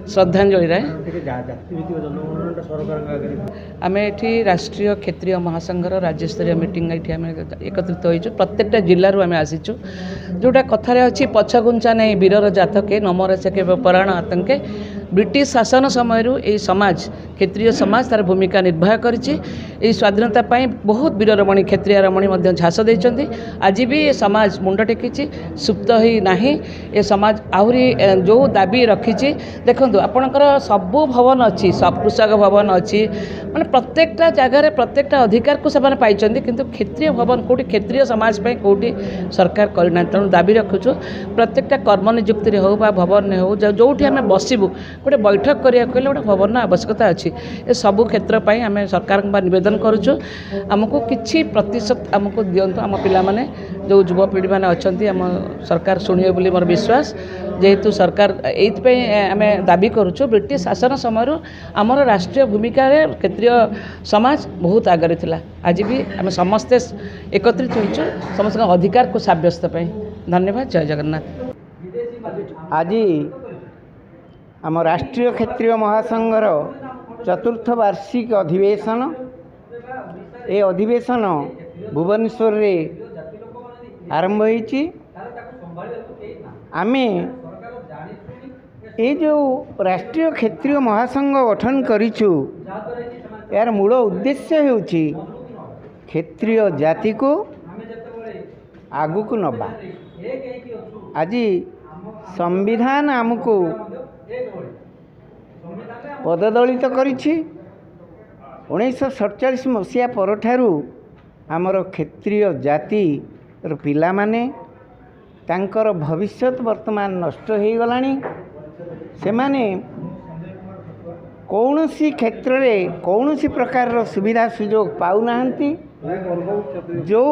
श्रद्धांजलि राय आम ये राष्ट्रीय क्षेत्रीय महासंघर राज्यस्तरीय मीटिंग ये एकत्रित होइछु। प्रत्येकटा जिल्लारू आम आसीचु। जोटा कथार अच्छी पछगुंचा नहीं वीरर जातके नमरसे के पराण आतंके ब्रिटिश शासन समय यही समाज क्षेत्रीय समाज तार भूमिका निर्वाह करिछि। स्वाधीनता पाई बहुत वीररमणी क्षेत्रीय रमणी झास देइछन्ति। आज भी ये समाज मुंड टेकिछि, सुप्त ही नाही। ये समाज आहुरी जो दाबी रखिछि देखंतु आपणकर सबु भवन अच्छी, सब कृषक भवन अच्छी, माने प्रत्येकटा जगार प्रत्येकटा अधिकार को सेमाने पाइछन्ति, किंतु क्षेत्रीय भवन कोटी क्षेत्रीय समाज पाई कोटी सरकार करना। तेणु दाबी रखुछु प्रत्येकटा कर्म नियुक्ति हो बा भवन हो जोठी आम बसबू गोटे बैठक करिया कहले गोटे भवन आवश्यकता अच्छी। ए सबु क्षेत्र पाई आम सरकार निवेदन करुछु आमको किछि प्रतिशत आमको दियंतु। आम पिला माने जो युवपीढ़ी मैंने अच्छा आम सरकार शुणे बोली मोर विश्वास। जेहेतु सरकार ये आम दाबी करुछु ब्रिटिश शासन समय आमर राष्ट्रीय भूमिका क्षेत्रीय समाज बहुत आगे थिला। आज भी आम समस्ते एकत्रित होइछु समस्त अधिकार को साब्यस्त पाई। धन्यवाद। जय जगन्नाथ। आज आम राष्ट्रीय क्षेत्रीय महासंघर चतुर्थ वार्षिक अधिवेशन ए अधिवेशन भुवनेश्वर रे आरंभ होइछि। आमे ये जो राष्ट्रीय क्षेत्रीय महासंघ गठन करिछु यार मूल उद्देश्य हेउछि क्षेत्रीय जाति को आगु को नबा। आज संविधान आमको पददलित करिछि। 1947 मसीहा परठारु आमर क्षेत्रीय जाति पिला माने तांकर भविष्यत वर्तमान नष्ट हो गलानी। से माने कौनसी क्षेत्र में कौनसी प्रकार सुविधा सुजोग पाउ नाहंती। जो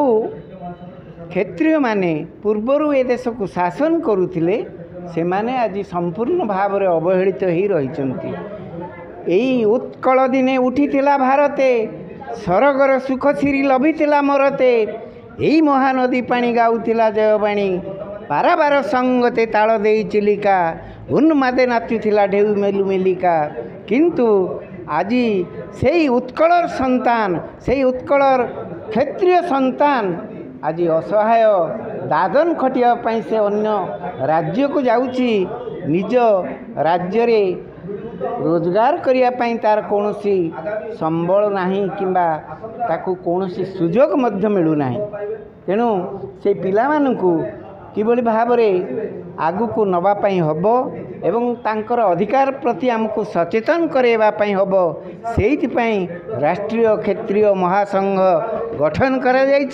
क्षेत्रीय माने पूर्वरु ए देश को शासन करुथिले से माने आज संपूर्ण भाव में अवहेलित ही रहिचंती। एई उत्कल दिने उठिथिला भारते सरगर सुख सिरी लभिथिला मरते। एई महानदी पानी गाउथिला जयबाणी पाराबार संगते ताल देई चिलिका उन्मादे नाचुथिला ढेउ मेलु मेलिका। किंतु आज सेई उत्कलर संतान सेई उत्कलर क्षेत्रीय संतान आज असहाय दादन खटिया पाई से अन्य राज्य को जाउची। निज राज्य रे रोजगार करिया पाई तार कोनोसी संबल नाही किंबा ताकू कोनोसी सुजोग मध्य मिलु नाही। तेणु से पिला मानकू किभली भाव में आगु को नबा पाई हबो एवं तांकर अधिकार प्रति हमको सचेतन करेबा पाई हबो। सेइथि पाई राष्ट्रीय क्षेत्रीय महासंघ गठन करा जायछि।